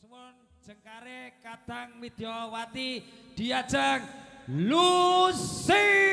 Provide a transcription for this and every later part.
suwun jengkare Kadang Widyawati diajeng Lucy.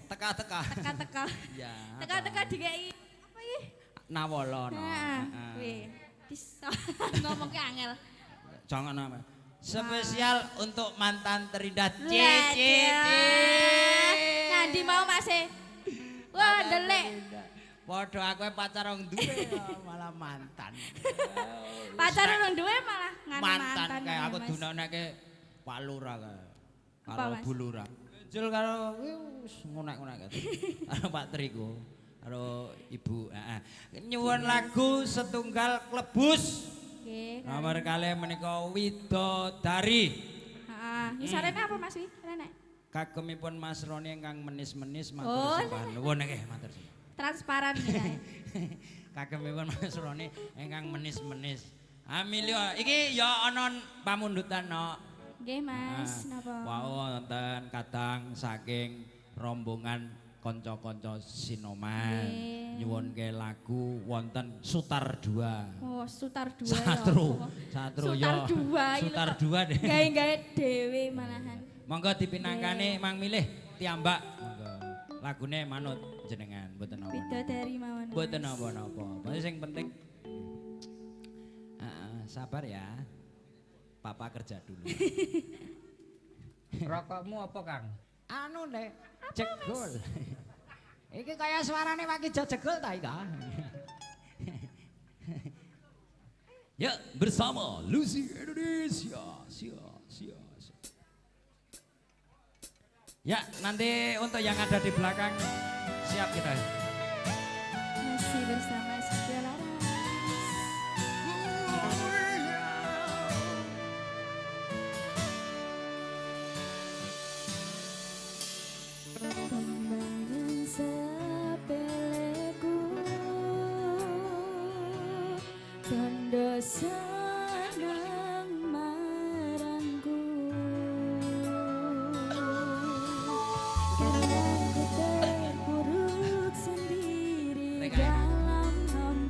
Teka-teka. Ya. Teka-teka dikei apa iki? Nawala no. Wih, bisa ngomong ke angel. Jangan nama. Spesial untuk mantan terindah Cici. Ngandi mau Mas e. Wah, ndelik. Padha aku pacar wong duwe malah mantan. Pacar wong duwe malah nganu mantan kayak aku dunekake Pak Lurah kae. Karo Bu Lurah. Jul karo wis ngunek-ngunek karo Pak Triku karo Ibu nyuwun lagu setunggal klebus nggih nomor kalih menika Widodari ngisarene apa Mas wi renek kagumipun Mas Roni ingkang menis-menis matur sembah nuwun nggih matur sembah transparan ya kagumipun Mas Roni ingkang menis-menis Amilio iki ya ana pamundutan no. Nggih Mas, napa? Wau wonten kadang saking rombongan kanca-kanca Sinoman nyuwunke lagu wonten Sutar 2. Oh, Sutar 2 Satru Sutar 2 Sutar 2 gawe-gawe dhewe malahan. Monggo dipinangkane Mang milih Tiambak. Monggo. Lagune manut jenengan mboten napa. Widodari mawon. Mboten napa-napa. Sing penting sabar ya. Papa kerja dulu. Rokokmu apa, Kang? Anu, Nek. Jegol. Iki kaya suarane Pak Kijo jegol ta iki? Ya, bersama Lucy Indonesia. Ya, nanti untuk yang ada di belakang siap kita. Masih bersama Setia Laras. Pembangun sepeleku tondo senang marangku karena ku terpuruk sendiri dalam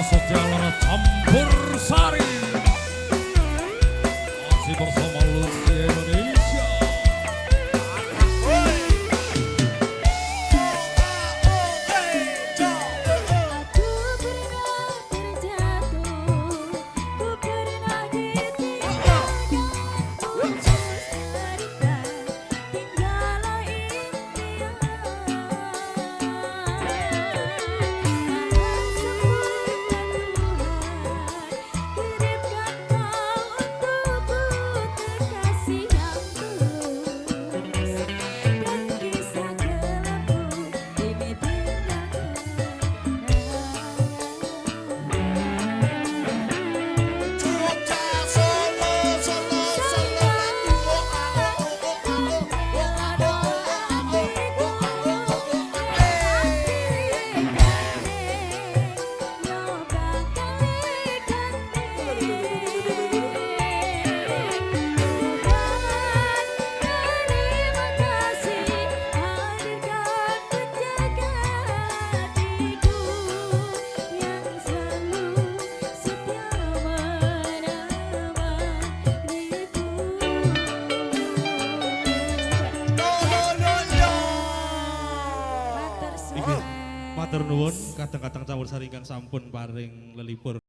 Sejalan campur sari masih bersama Lucy Indonesia. Matur nuwun kadang-kadang campur sari ingkang sampun paring lelipur.